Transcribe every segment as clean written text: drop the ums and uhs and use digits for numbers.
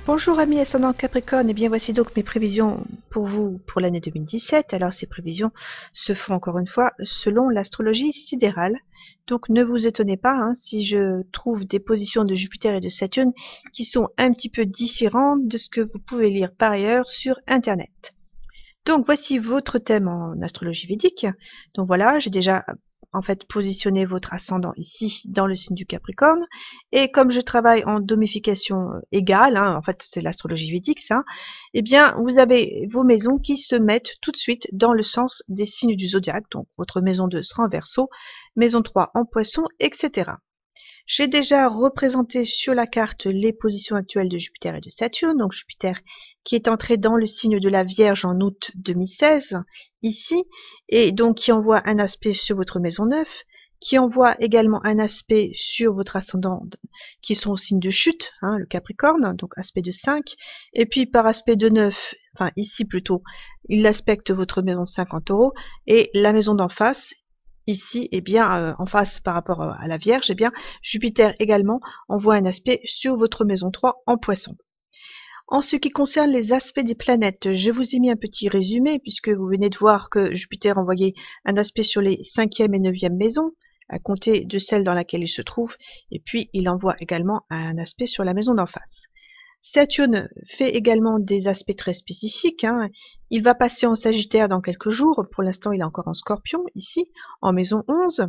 Bonjour amis ascendant Capricorne, et bien voici donc mes prévisions pour vous pour l'année 2017. Alors ces prévisions se font encore une fois selon l'astrologie sidérale. Donc ne vous étonnez pas si je trouve des positions de Jupiter et de Saturne qui sont un petit peu différentes de ce que vous pouvez lire par ailleurs sur internet. Donc voici votre thème en astrologie védique. Donc voilà, j'ai déjà en fait positionné votre ascendant ici dans le signe du Capricorne. Et comme je travaille en domification égale, en fait c'est l'astrologie védique ça, eh bien vous avez vos maisons qui se mettent tout de suite dans le sens des signes du zodiaque. Donc votre maison 2 sera en Verseau, maison 3 en Poisson, etc. J'ai déjà représenté sur la carte les positions actuelles de Jupiter et de Saturne. Donc Jupiter qui est entré dans le signe de la Vierge en août 2016, ici, et donc qui envoie un aspect sur votre maison 9, qui envoie également un aspect sur votre ascendant, qui est son signe de chute, le Capricorne, donc aspect de 5, et puis par aspect de 9, enfin ici plutôt, il aspecte votre maison 5 en Taureau, et la maison d'en face, ici, en face par rapport à la Vierge, Jupiter également envoie un aspect sur votre maison 3 en Poisson. En ce qui concerne les aspects des planètes, je vous ai mis un petit résumé puisque vous venez de voir que Jupiter envoyait un aspect sur les 5e et 9e maisons, à compter de celle dans laquelle il se trouve, et puis il envoie également un aspect sur la maison d'en face. Saturne fait également des aspects très spécifiques. Il va passer en Sagittaire dans quelques jours. Pour l'instant, il est encore en Scorpion, ici, en maison 11.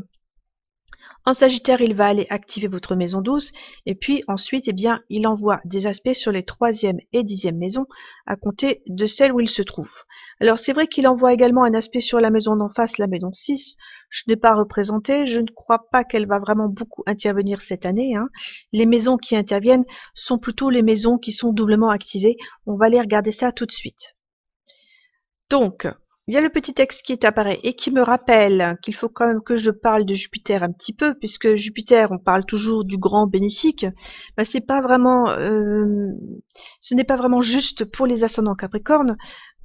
En Sagittaire, il va aller activer votre maison 12. Et puis ensuite, il envoie des aspects sur les 3e et 10e maisons à compter de celle où il se trouve. Alors, c'est vrai qu'il envoie également un aspect sur la maison d'en face, la maison 6. Je n'ai pas représenté. Je ne crois pas qu'elle va vraiment beaucoup intervenir cette année. Les maisons qui interviennent sont plutôt les maisons qui sont doublement activées. On va aller regarder ça tout de suite. Donc, il y a le petit texte qui apparaît et qui me rappelle qu'il faut quand même que je parle de Jupiter un petit peu, puisque Jupiter, on parle toujours du grand bénéfique. C'est pas vraiment, ce n'est pas vraiment juste pour les ascendants Capricorne,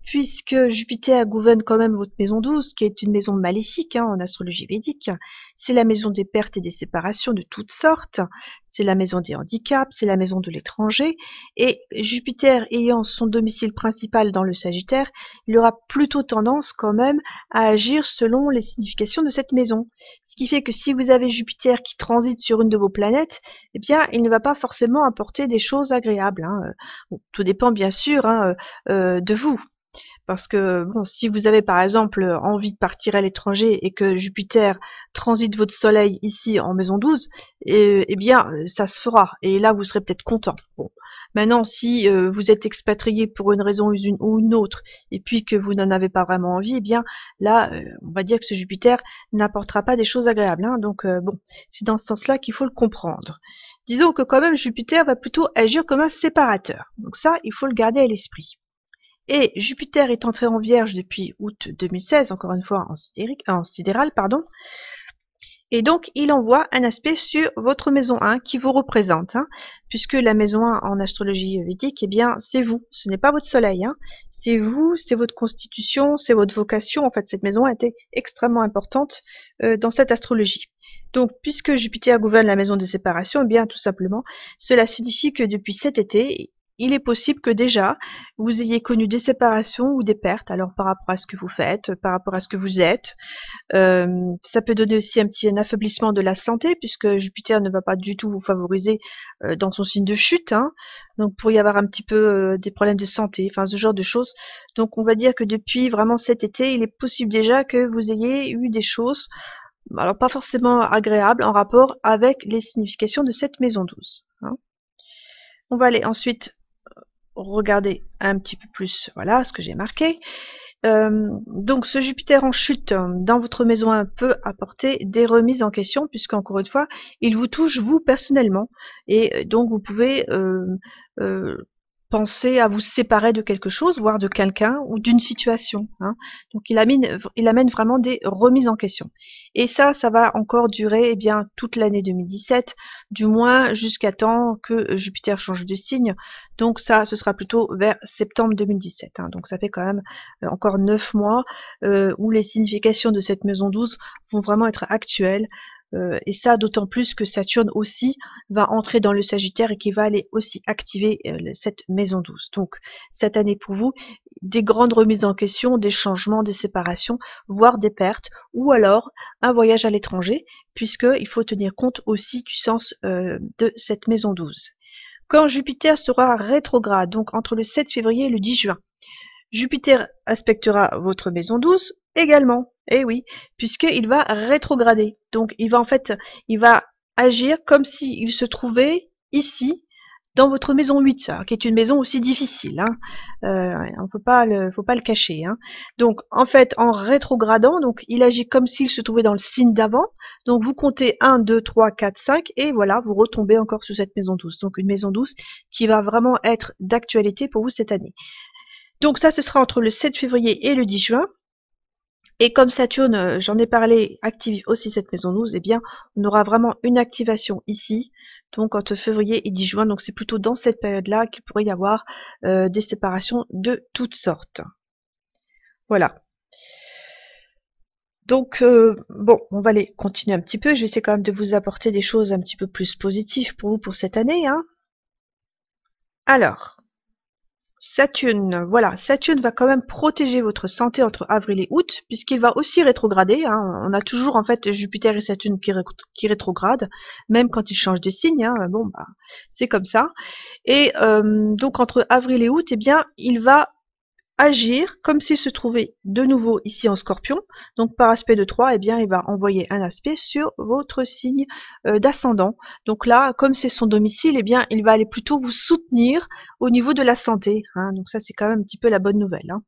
puisque Jupiter gouverne quand même votre maison 12, qui est une maison maléfique en astrologie védique. C'est la maison des pertes et des séparations de toutes sortes, c'est la maison des handicaps, c'est la maison de l'étranger, et Jupiter ayant son domicile principal dans le Sagittaire, il aura plutôt tendance quand même à agir selon les significations de cette maison. Ce qui fait que si vous avez Jupiter qui transite sur une de vos planètes, il ne va pas forcément apporter des choses agréables. Bon, tout dépend bien sûr de vous. Parce que bon, si vous avez par exemple envie de partir à l'étranger et que Jupiter transite votre soleil ici en maison 12, ça se fera. Et là, vous serez peut-être content. Bon. Maintenant, si vous êtes expatrié pour une raison ou une autre, et puis que vous n'en avez pas vraiment envie, là, on va dire que ce Jupiter n'apportera pas des choses agréables. Donc bon, c'est dans ce sens-là qu'il faut le comprendre. Disons que quand même, Jupiter va plutôt agir comme un séparateur. Donc ça, il faut le garder à l'esprit. Et Jupiter est entré en Vierge depuis août 2016, encore une fois en sidéral, pardon. Et donc, il envoie un aspect sur votre maison 1 qui vous représente, puisque la maison 1 en astrologie védique, c'est vous, ce n'est pas votre soleil, c'est vous, c'est votre constitution, c'est votre vocation. En fait, cette maison a été extrêmement importante dans cette astrologie. Donc, puisque Jupiter gouverne la maison des séparations, tout simplement, cela signifie que depuis cet été, il est possible que déjà vous ayez connu des séparations ou des pertes, alors par rapport à ce que vous faites, par rapport à ce que vous êtes. Ça peut donner aussi un affaiblissement de la santé, puisque Jupiter ne va pas du tout vous favoriser dans son signe de chute. Donc, pour y avoir un petit peu des problèmes de santé, enfin ce genre de choses. Donc, on va dire que depuis vraiment cet été, il est possible déjà que vous ayez eu des choses, alors pas forcément agréables, en rapport avec les significations de cette maison 12. On va aller ensuite regarder un petit peu plus, voilà ce que j'ai marqué. Donc ce Jupiter en chute dans votre maison 1 peut apporter des remises en question, puisqu'encore une fois, il vous touche vous personnellement, et donc vous pouvez penser à vous séparer de quelque chose, voire de quelqu'un ou d'une situation. Donc il amène vraiment des remises en question. Et ça va encore durer toute l'année 2017, du moins jusqu'à temps que Jupiter change de signe. Donc ça, ce sera plutôt vers septembre 2017. Donc ça fait quand même encore 9 mois où les significations de cette maison 12 vont vraiment être actuelles. Et ça d'autant plus que Saturne aussi va entrer dans le Sagittaire et qui va aller aussi activer cette maison 12. Donc cette année pour vous, des grandes remises en question, des changements, des séparations, voire des pertes, ou alors un voyage à l'étranger, puisqu'il faut tenir compte aussi du sens de cette maison 12. Quand Jupiter sera rétrograde, donc entre le 7 février et le 10 juin, Jupiter aspectera votre maison 12 également. Eh oui, puisqu'il va rétrograder. Donc il va agir comme s'il se trouvait ici, dans votre maison 8, qui est une maison aussi difficile. Hein. On faut pas le cacher. Hein. Donc en fait, en rétrogradant, donc il agit comme s'il se trouvait dans le signe d'avant. Donc vous comptez 1, 2, 3, 4, 5 et voilà, vous retombez encore sur cette maison 12. Donc une maison 12 qui va vraiment être d'actualité pour vous cette année. Donc ça, ce sera entre le 7 février et le 10 juin. Et comme Saturne, j'en ai parlé, active aussi cette maison 12, eh bien, on aura vraiment une activation ici, donc entre février et 10 juin. Donc c'est plutôt dans cette période-là qu'il pourrait y avoir des séparations de toutes sortes. Voilà. Donc, bon, on va aller continuer un petit peu. Je vais essayer quand même de vous apporter des choses un petit peu plus positives pour vous pour cette année. Hein. Alors, Saturne, voilà, Saturne va quand même protéger votre santé entre avril et août, puisqu'il va aussi rétrograder. Hein. On a toujours en fait Jupiter et Saturne qui rétrogradent, même quand ils changent de signe. Hein. Bon, bah, c'est comme ça. Et donc entre avril et août, eh bien, il va agir comme s'il se trouvait de nouveau ici en Scorpion. Donc par aspect de 3, eh bien, il va envoyer un aspect sur votre signe d'ascendant. Donc là, comme c'est son domicile, eh bien, il va aller plutôt vous soutenir au niveau de la santé. Hein. Donc ça, c'est quand même un petit peu la bonne nouvelle. Hein.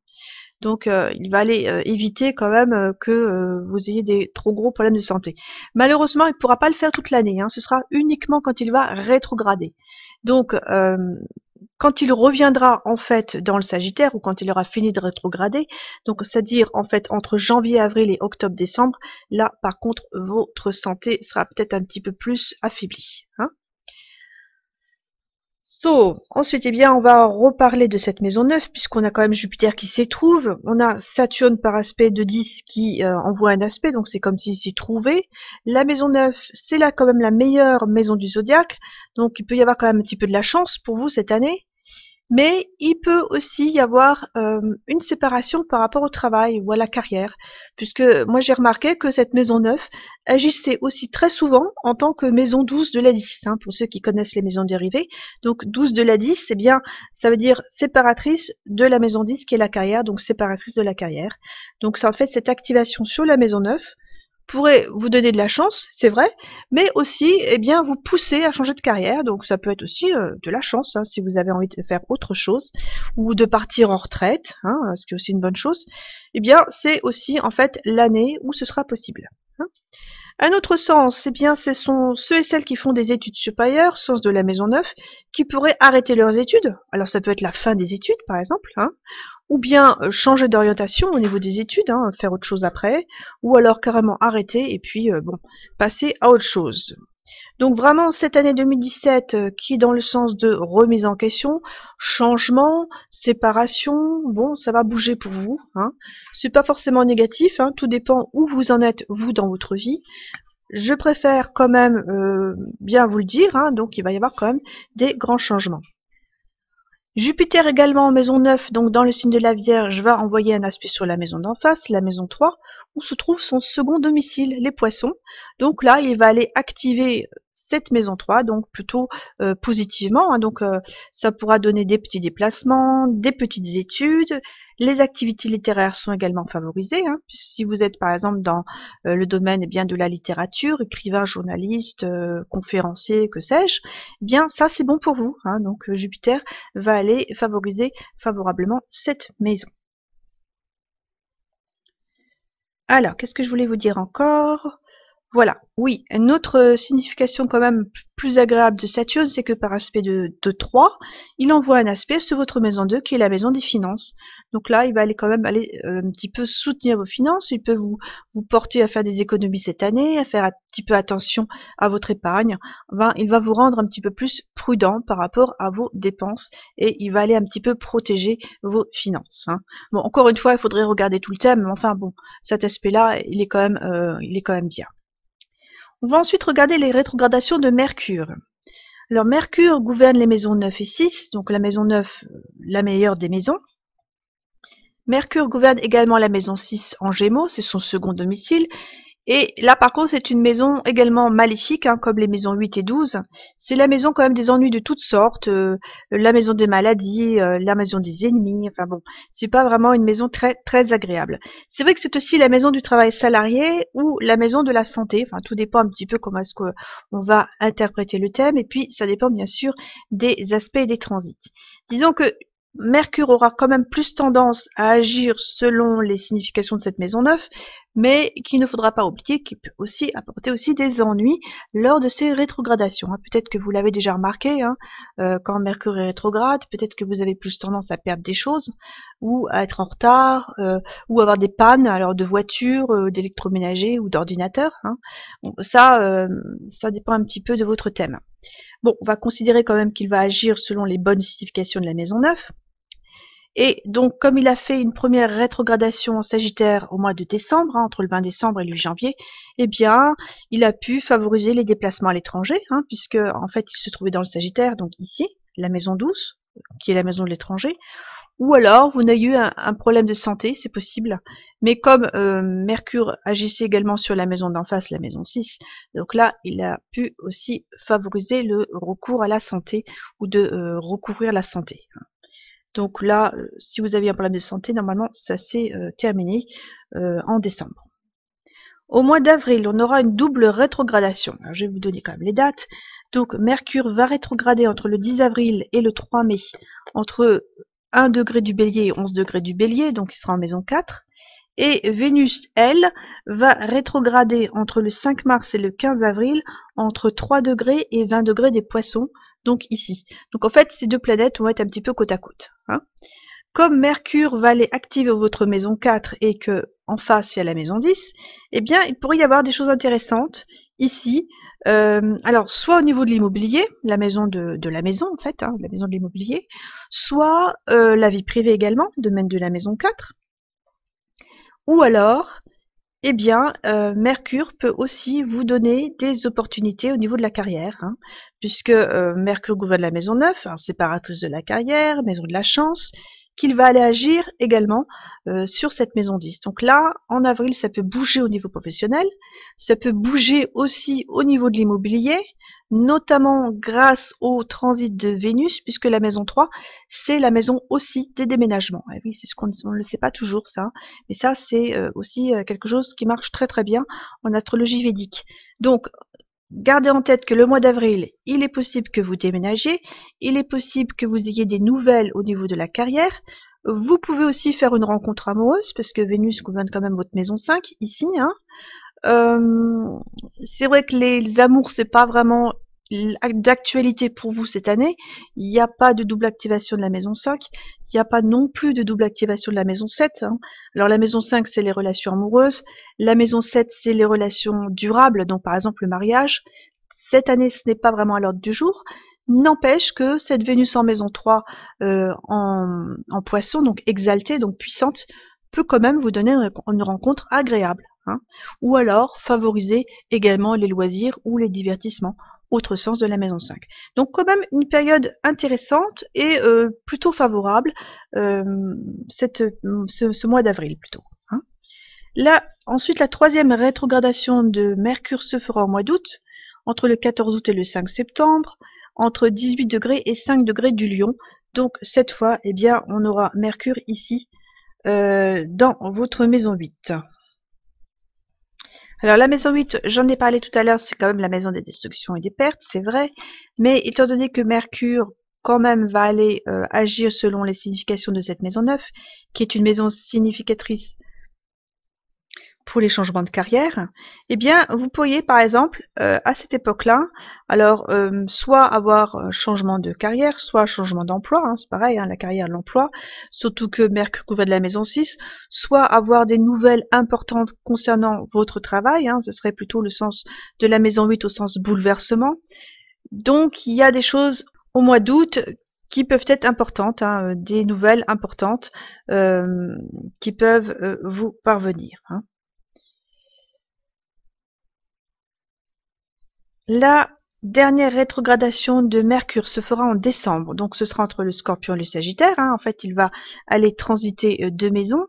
Donc il va aller éviter quand même que vous ayez des trop gros problèmes de santé. Malheureusement, il ne pourra pas le faire toute l'année. Hein. Ce sera uniquement quand il va rétrograder. Donc quand il reviendra en fait dans le Sagittaire ou quand il aura fini de rétrograder, donc c'est-à-dire en fait entre janvier, avril et octobre, décembre, là par contre votre santé sera peut-être un petit peu plus affaiblie. Hein. Ensuite, eh bien, on va reparler de cette maison 9, puisqu'on a quand même Jupiter qui s'y trouve. On a Saturne par aspect de 10 qui envoie un aspect, donc c'est comme s'il s'y trouvait. La maison 9, c'est là quand même la meilleure maison du zodiaque, donc il peut y avoir quand même un petit peu de la chance pour vous cette année. Mais il peut aussi y avoir une séparation par rapport au travail ou à la carrière, puisque moi j'ai remarqué que cette maison 9 agissait aussi très souvent en tant que maison 12 de la 10, hein, pour ceux qui connaissent les maisons dérivées. Donc 12 de la 10, eh bien, ça veut dire séparatrice de la maison 10 qui est la carrière, donc séparatrice de la carrière. Donc ça en fait cette activation sur la maison 9 pourrait vous donner de la chance, c'est vrai, mais aussi eh bien vous pousser à changer de carrière. Donc ça peut être aussi de la chance hein, si vous avez envie de faire autre chose ou de partir en retraite, hein, ce qui est aussi une bonne chose. Eh bien c'est aussi en fait l'année où ce sera possible. Hein. Un autre sens, eh bien, ce sont ceux et celles qui font des études supérieures, sens de la maison 9, qui pourraient arrêter leurs études. Alors ça peut être la fin des études, par exemple, hein, ou bien changer d'orientation au niveau des études, hein, faire autre chose après, ou alors carrément arrêter et puis bon, passer à autre chose. Donc vraiment cette année 2017 qui est dans le sens de remise en question, changement, séparation, bon ça va bouger pour vous. Hein. C'est pas forcément négatif, hein, tout dépend où vous en êtes vous dans votre vie. Je préfère quand même bien vous le dire, hein, donc il va y avoir quand même des grands changements. Jupiter également en maison 9, donc dans le signe de la Vierge, va envoyer un aspect sur la maison d'en face, la maison 3, où se trouve son second domicile, les poissons. Donc là, il va aller activer cette maison 3, donc plutôt positivement. Hein, donc ça pourra donner des petits déplacements, des petites études. Les activités littéraires sont également favorisées. Hein, si vous êtes par exemple dans le domaine eh bien, de la littérature, écrivain, journaliste, conférencier, que sais-je, eh bien ça c'est bon pour vous. Hein, donc Jupiter va aller favoriser favorablement cette maison. Alors, qu'est-ce que je voulais vous dire encore ? Voilà, oui, une autre signification quand même plus agréable de Saturne, c'est que par aspect de 3, il envoie un aspect sur votre maison 2 qui est la maison des finances. Donc là, il va aller quand même aller un petit peu soutenir vos finances, il peut vous porter à faire des économies cette année, à faire un petit peu attention à votre épargne. Enfin, il va vous rendre un petit peu plus prudent par rapport à vos dépenses et il va aller un petit peu protéger vos finances. Hein. Bon, encore une fois, il faudrait regarder tout le thème, mais enfin bon, cet aspect-là, il est quand même bien. On va ensuite regarder les rétrogradations de Mercure. Alors Mercure gouverne les maisons 9 et 6, donc la maison 9, la meilleure des maisons. Mercure gouverne également la maison 6 en Gémeaux, c'est son second domicile. Et là, par contre, c'est une maison également maléfique, hein, comme les maisons 8 et 12. C'est la maison quand même des ennuis de toutes sortes, la maison des maladies, la maison des ennemis. Enfin bon, c'est pas vraiment une maison très très agréable. C'est vrai que c'est aussi la maison du travail salarié ou la maison de la santé. Enfin, tout dépend un petit peu comment est-ce qu'on va interpréter le thème. Et puis, ça dépend bien sûr des aspects et des transits. Disons que Mercure aura quand même plus tendance à agir selon les significations de cette maison 9, mais qu'il ne faudra pas oublier qu'il peut aussi apporter aussi des ennuis lors de ces rétrogradations. Peut-être que vous l'avez déjà remarqué, quand Mercure est rétrograde, peut-être que vous avez plus tendance à perdre des choses, ou à être en retard, ou avoir des pannes alors de voiture, d'électroménager ou d'ordinateur. Bon, ça dépend un petit peu de votre thème. Bon, on va considérer quand même qu'il va agir selon les bonnes significations de la maison 9. Et donc, comme il a fait une première rétrogradation en Sagittaire au mois de décembre, entre le 20 décembre et le 8 janvier, eh bien, il a pu favoriser les déplacements à l'étranger, puisque en fait, il se trouvait dans le Sagittaire, donc ici, la maison 12, qui est la maison de l'étranger. Ou alors, vous n'avez eu un problème de santé, c'est possible. Mais comme Mercure agissait également sur la maison d'en face, la maison 6, donc là, il a pu aussi favoriser le recours à la santé ou de recouvrir la santé. Donc là, si vous aviez un problème de santé, normalement, ça s'est terminé en décembre. Au mois d'avril, on aura une double rétrogradation. Alors, je vais vous donner quand même les dates. Donc, Mercure va rétrograder entre le 10 avril et le 3 mai, entre 1 degré du Bélier et 11 degrés du Bélier, donc il sera en maison 4. Et Vénus, elle, va rétrograder entre le 5 mars et le 15 avril, entre 3 degrés et 20 degrés des Poissons, donc ici. Donc en fait, ces deux planètes vont être un petit peu côte à côte. Comme Mercure va aller activer votre maison 4 et que en face il y a la maison 10, eh bien il pourrait y avoir des choses intéressantes ici. Alors soit au niveau de l'immobilier, la maison de la maison en fait, la maison de l'immobilier, soit la vie privée également, domaine de la maison 4. Ou alors, eh bien, Mercure peut aussi vous donner des opportunités au niveau de la carrière, puisque Mercure gouverne la maison 9, séparatrice de la carrière, maison de la chance, qu'il va aller agir également sur cette maison 10. Donc là, en avril, ça peut bouger au niveau professionnel, ça peut bouger aussi au niveau de l'immobilier, notamment grâce au transit de Vénus, puisque la maison 3, c'est la maison aussi des déménagements. Et oui, c'est ce qu'on ne le sait pas toujours, ça. Mais ça, c'est aussi quelque chose qui marche très très bien en astrologie védique. Donc, gardez en tête que le mois d'avril, il est possible que vous déménagiez, il est possible que vous ayez des nouvelles au niveau de la carrière. Vous pouvez aussi faire une rencontre amoureuse, parce que Vénus gouverne quand même votre maison 5, ici. C'est vrai que les amours, c'est pas vraiment d'actualité pour vous cette année. Il n'y a pas de double activation de la maison 5. Il n'y a pas non plus de double activation de la maison 7. Alors la maison 5, c'est les relations amoureuses. La maison 7, c'est les relations durables, donc par exemple le mariage. Cette année, ce n'est pas vraiment à l'ordre du jour. N'empêche que cette Vénus en maison 3 en poisson, donc exaltée, donc puissante, peut quand même vous donner une rencontre agréable. Ou alors favoriser également les loisirs ou les divertissements, autre sens de la maison 5. Donc quand même une période intéressante et plutôt favorable ce mois d'avril plutôt. Là, ensuite, la troisième rétrogradation de Mercure se fera au mois d'août, entre le 14 août et le 5 septembre, entre 18 degrés et 5 degrés du Lion. Donc cette fois, eh bien, on aura Mercure ici dans votre maison 8. Alors la maison 8, j'en ai parlé tout à l'heure, c'est quand même la maison des destructions et des pertes, c'est vrai, mais étant donné que Mercure quand même va aller agir selon les significations de cette maison 9, qui est une maison significatrice pour les changements de carrière, eh bien vous pourriez par exemple à cette époque-là, alors soit avoir un changement de carrière, soit un changement d'emploi, c'est pareil, la carrière, l'emploi, surtout que Mercure gouverne la maison 6, soit avoir des nouvelles importantes concernant votre travail, ce serait plutôt le sens de la maison 8 au sens bouleversement. Donc il y a des choses au mois d'août qui peuvent être importantes, des nouvelles importantes qui peuvent vous parvenir. La dernière rétrogradation de Mercure se fera en décembre, donc ce sera entre le Scorpion et le Sagittaire. En fait, il va aller transiter 2 maisons,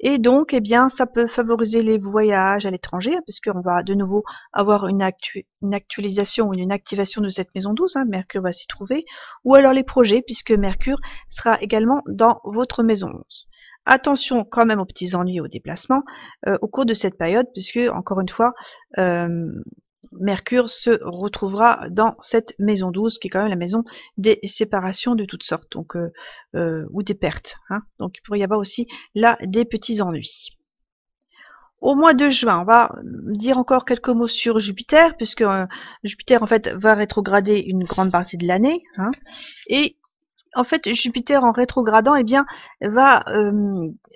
et donc, eh bien, ça peut favoriser les voyages à l'étranger, puisqu'on va de nouveau avoir une actualisation ou une activation de cette maison 12. Mercure va s'y trouver, ou alors les projets, puisque Mercure sera également dans votre maison 11. Attention quand même aux petits ennuis aux déplacements au cours de cette période, puisque, encore une fois, Mercure se retrouvera dans cette maison 12, qui est quand même la maison des séparations de toutes sortes, donc ou des pertes. Donc il pourrait y avoir aussi là des petits ennuis. Au mois de juin, on va dire encore quelques mots sur Jupiter, puisque Jupiter en fait va rétrograder une grande partie de l'année, et en fait, Jupiter en rétrogradant, eh bien, va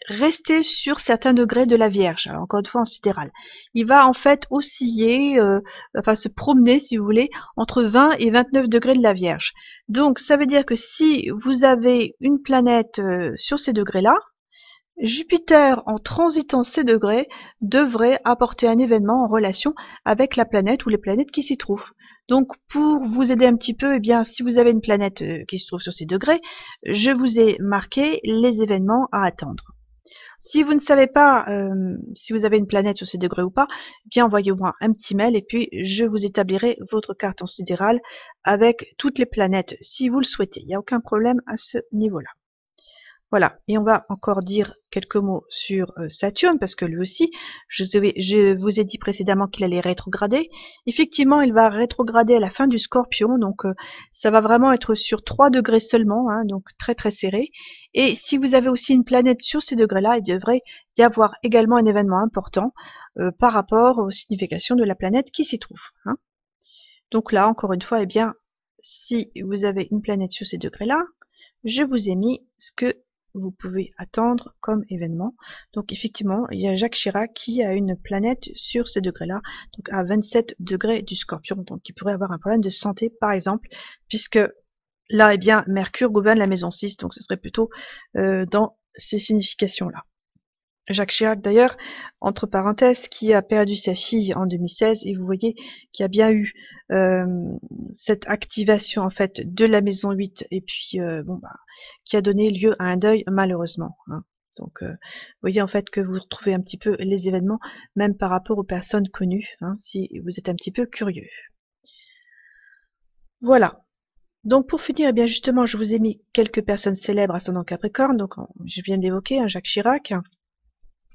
rester sur certains degrés de la Vierge. Alors, encore une fois, en sidéral. Il va en fait osciller, enfin se promener, si vous voulez, entre 20 et 29 degrés de la Vierge. Donc, ça veut dire que si vous avez une planète sur ces degrés-là, Jupiter, en transitant ces degrés, devrait apporter un événement en relation avec la planète ou les planètes qui s'y trouvent. Donc, pour vous aider un petit peu, eh bien, si vous avez une planète qui se trouve sur ces degrés, je vous ai marqué les événements à attendre. Si vous ne savez pas si vous avez une planète sur ces degrés ou pas, eh bien, envoyez-moi un petit mail et puis je vous établirai votre carte en sidéral avec toutes les planètes si vous le souhaitez. Il n'y a aucun problème à ce niveau-là. Voilà, et on va encore dire quelques mots sur Saturne, parce que lui aussi, je vous ai dit précédemment qu'il allait rétrograder. Effectivement, il va rétrograder à la fin du Scorpion, donc ça va vraiment être sur 3 degrés seulement, donc très très serré. Et si vous avez aussi une planète sur ces degrés-là, il devrait y avoir également un événement important par rapport aux significations de la planète qui s'y trouve. Donc là, encore une fois, eh bien, si vous avez une planète sur ces degrés-là, je vous ai mis ce que vous pouvez attendre comme événement. Donc effectivement, il y a Jacques Chirac qui a une planète sur ces degrés-là, donc à 27 degrés du Scorpion, donc il pourrait avoir un problème de santé par exemple, puisque là, eh bien, Mercure gouverne la maison 6, donc ce serait plutôt dans ces significations-là. Jacques Chirac d'ailleurs, entre parenthèses, qui a perdu sa fille en 2016, et vous voyez qu'il y a bien eu cette activation en fait de la maison 8, et puis qui a donné lieu à un deuil malheureusement. Donc vous voyez en fait que vous retrouvez un petit peu les événements, même par rapport aux personnes connues, si vous êtes un petit peu curieux. Voilà. Donc pour finir, eh bien justement, je vous ai mis quelques personnes célèbres ascendant Capricorne, donc je viens d'évoquer Jacques Chirac.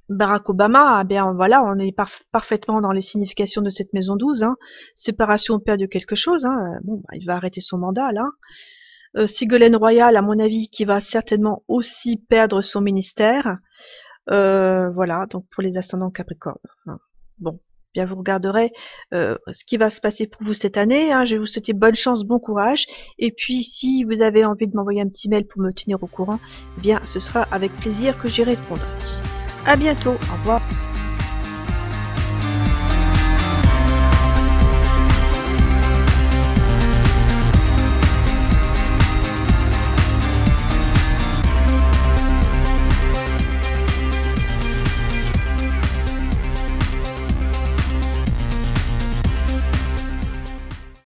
Barack Obama, eh bien voilà, on est parfaitement dans les significations de cette maison 12. Séparation au père de quelque chose. Il va arrêter son mandat là. Ségolène Royal, à mon avis, qui va certainement aussi perdre son ministère. Voilà, donc pour les ascendants Capricorne. Bon, bien vous regarderez ce qui va se passer pour vous cette année. Je vais vous souhaiter bonne chance, bon courage. Et puis si vous avez envie de m'envoyer un petit mail pour me tenir au courant, eh bien ce sera avec plaisir que j'y répondrai. À bientôt, au revoir.